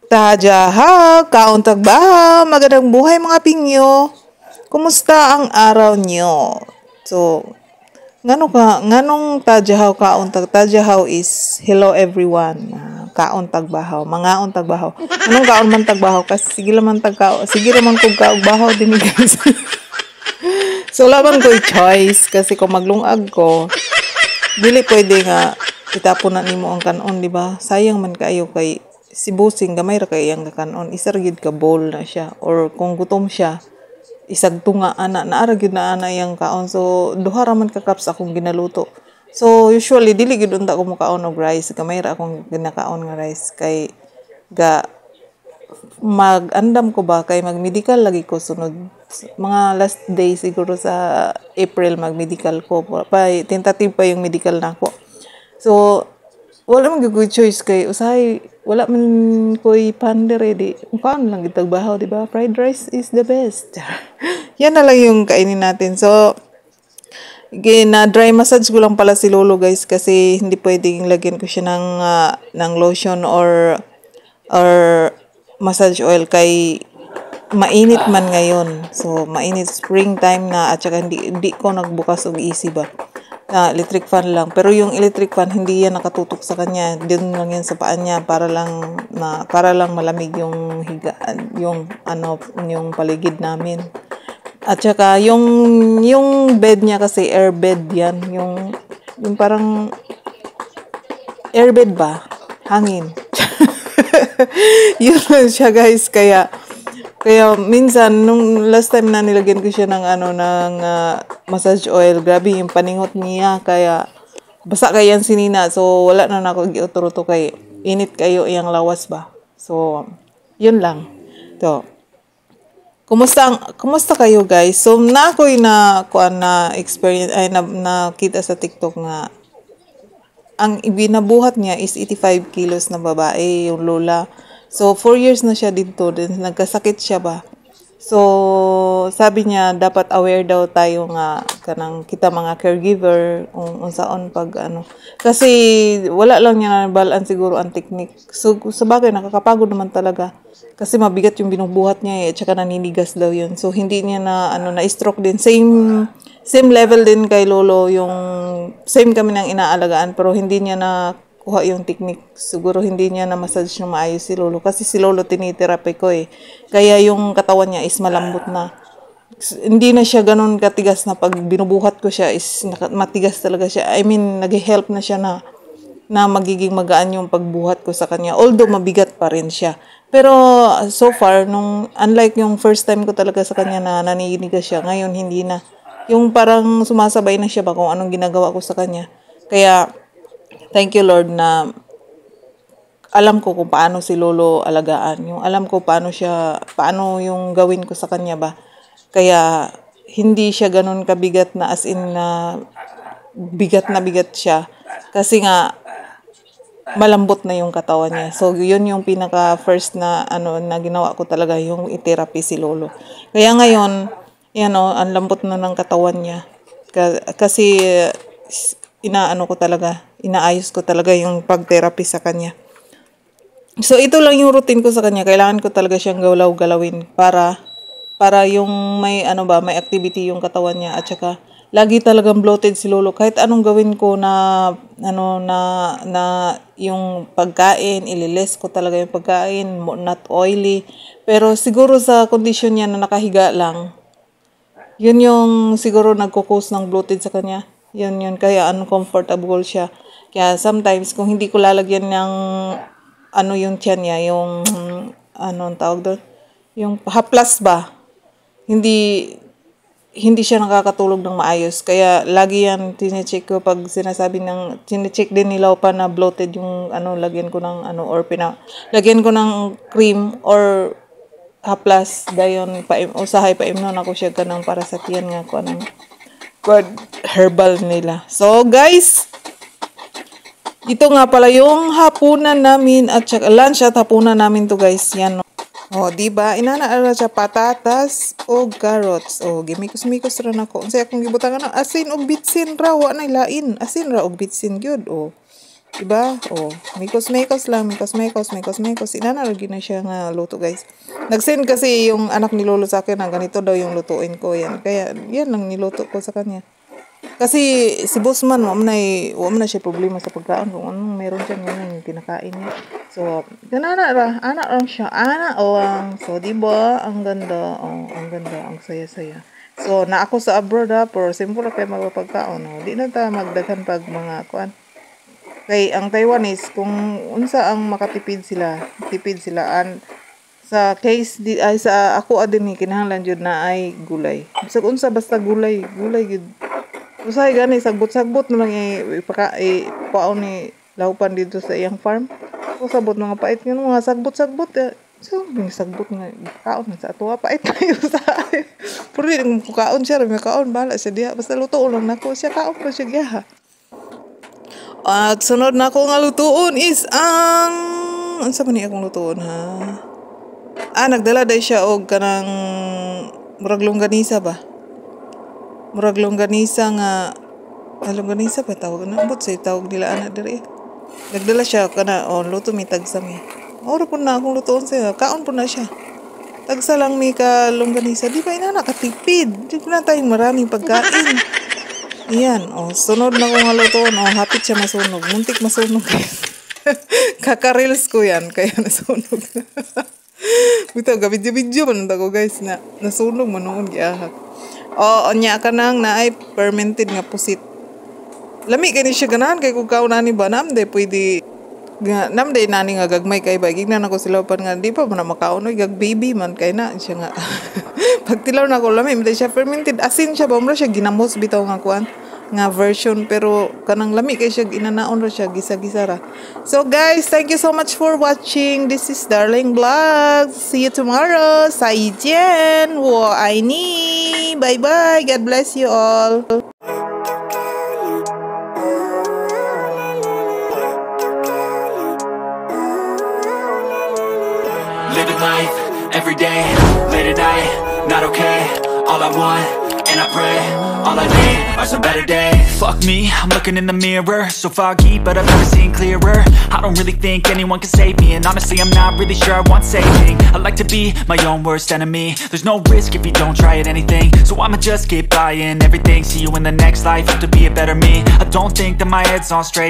Tajahaw, kauntag bahaw, magandang buhay mga pingyo. Kumusta ang araw nyo? So, nganong tajahaw kauntag? Tajahaw is hello everyone. Kauntag bahaw, mga untag bahaw. Anong kaon man tagbahaw? Kasi sige naman sige naman kung kaog bahaw din guys. So, laban ko choice kasi kung maglungag ko, dili pwede nga itapon na nimo ang kanon, di ba? Sayang man kayo kay si busing gamay ra kay iyang kanon, isargid ka bowl na siya or kung gutom siya isag tunga ana naara gyud na ana iyang kaon. So duha ra man ka cups akong ginaluto. So usually dili gyud unta ko mokaon og rice, gamay ra akong ginakaon nga rice kay ga mag-andam ko ba kay mag-medical lagi ko sunod mga last day siguro sa April mag-medical ko pa tentative pa yung medical nako. So wala man good choice kay usahay wala man koy pander ready. Kaon lang gitag bahaw, di ba? Fried rice is the best. Yan na lang yung kainin natin. So na dry massage ko lang pala si Lolo guys kasi hindi pwedeng lagyan ko siya ng lotion or massage oil kay mainit man ngayon. So mainit springtime na at saka hindi ko nagbukas og easy ba. Electric fan lang. Pero yung electric fan, hindi yan nakatutok sa kanya. Doon lang yan sa paan niya para lang malamig yung higaan, yung paligid namin. At saka yung bed niya kasi air bed yan, yung parang air bed ba? Hangin. Yun lang siya guys, kaya minsan nung last time na nilagyan ko siya ng massage oil, grabe yung paningot niya kaya basa kayan sinina. So wala na nako giuturuto kay init kayo iyang lawas ba. So yun lang. To. Kumusta kayo guys? So na ako'y na experience ay nakita sa TikTok nga ang ibinabuhat niya is 85 kilos na babae, yung lola. So, 4 years na siya dito. Then, nagkasakit siya ba? So, sabi niya, dapat aware daw tayo nga kanang kita mga caregiver unsaon pag Kasi, wala lang niya nabalaan siguro ang technique. So, sabagay, nakakapagod naman talaga. Kasi mabigat yung binubuhat niya at saka naninigas daw yun. So, hindi niya na-stroke din. Same level din kay Lolo, yung same kami nang inaalagaan, pero hindi niya na kuha yung technique. Siguro hindi niya na massage ng maayos si Lolo kasi si Lolo tinitherapy ko eh. Kaya yung katawan niya is malambot na. Hindi na siya ganun katigas na pag binubuhat ko siya is matigas talaga siya. I mean, nag-help na siya na magiging magaan yung pagbuhat ko sa kanya. Although mabigat pa rin siya. Pero so far, unlike yung first time ko talaga sa kanya na naninigas siya, ngayon hindi na. Yung parang sumasabay na siya ba kung anong ginagawa ko sa kanya. Kaya, thank you Lord na alam ko kung paano si Lolo alagaan. Yung alam ko paano yung gawin ko sa kanya ba. Kaya hindi siya ganun kabigat na as in na bigat siya. Kasi nga malambot na yung katawan niya. So yun yung pinaka first na ginawa ko talaga yung i-therapy si Lolo. Kaya ngayon, ang lambot na ng katawan niya. Kasi inaayos ko talaga yung pag-therapy sa kanya. So, ito lang yung routine ko sa kanya. Kailangan ko talaga siyang galawin para yung may activity yung katawan niya. At saka, lagi talagang bloated si Lolo. Kahit anong gawin ko na yung pagkain, ililes ko talaga yung pagkain, not oily. Pero siguro sa condition niya na nakahiga lang, yun yung siguro nagko-cause ng bloated sa kanya. Yun. Kaya uncomfortable siya. Kaya sometimes, kung hindi ko lalagyan ng yung tiyan niya, yung ang tawag doon? Yung haplas ba? Hindi siya nakakatulog ng maayos. Kaya lagi yan tine-check ko pag tine-check din nila pa na bloated yung lagyan ko ng lagyan ko ng cream or haplas dayon usahay paimnon ako siya kanang para sa tiyan nga ko good herbal nila. So guys, ito nga pala yung hapunan namin at saka lunch at hapunan namin to guys. Yan. Di ba? Inanaala siya patatas o carrots. Gimikos-mikos ra nako. Unsay akong gibutangan ng asin og bitsin ra wa nay lain. Asin ra og bitsin gyud. Diba? Oh, mikos-mikos lang, mikos-mikos. Inana lagi na siya nga luto, guys. Nag-send kasi yung anak ni Lolo sa akin na ganito daw yung lutuin ko yan. Kaya yan lang niluto ko sa kanya. Kasi si Bossman, wala na siya problema sa pagkain. Kung anong meron siya ngayon yung kinakain niya. So, ganana ra, anak lang siya. Anak lang. So, diba? Ang ganda. Oh, ang ganda. Ang saya-saya. So, na ako sa abroad ha, pero simple na kayo magpapagkaon. Oh. Di na tayo magdaghan pag mga kuan. Kay ang Taiwanese kung unsa ang makatipid sila, tipid sila an sa case di ay sa ako adin ni kinahanglan jud na ay gulay. Bisag unsa basta gulay gud. Usay gani sagbot-sagbot na lang paon ni laupan dito sa iyang farm. O sabot mga pait nga mga sagbot-sagbot. So, may sagbot nga kaon sa ato pait tayo sa. Pero di kaon siya, may kaon bala siya diha basta luto lang nako siya kaon pa siya giha. At sunod na ko nga lutuon is ang unsa man ni akong lutuon ha. Nagdala day siya og kanang murag longganisa ba? Murag longganisa nga longganisa ba tawag na but say tawag nila ana diri. Nagdala siya kana luto mi tagsa mi. Oro pud na akong lutuon siya. Kaon pud na siya. Tagsa lang mi ka longganisa. Di ba ina nakatipid? Di na tayong maraming pagkain. Iyan, sunod na ko nga lutoon. Hapit siya masunog. Muntik masunog. Kaka-reels ko yan, kaya nasunog. Bito, gabidyo-bidyo man ko guys na nasunog man noon giahak. Nya ka nang na ay fermented nga pusit. Lami kani siya ganahan kay kung kaunani ba namday pwede namday nani nga gagmay kay ba gignan ako sila pan nga di pa man makaunoy gag baby man kay na siya nga. Pagtilaw na ko lami hindi siya fermented asin siya ba mo siya ginamos bitaw nga kuan nga version pero kanang lami kay siya inanaon ra siya gisa-gisa ra. So guys, thank you so much for watching. This is Darling Vlog. See you tomorrow. 再见，我爱你. Bye bye. God bless you all. Living life, everyday, late at night, not okay. All I want, and I pray, all I need are some better days. Fuck me, I'm looking in the mirror, so foggy, but I've never seen clearer. I don't really think anyone can save me, and honestly I'm not really sure I want saving. I like to be my own worst enemy. There's no risk if you don't try at anything, so I'ma just keep buying everything. See you in the next life, have to be a better me. I don't think that my head's on straight.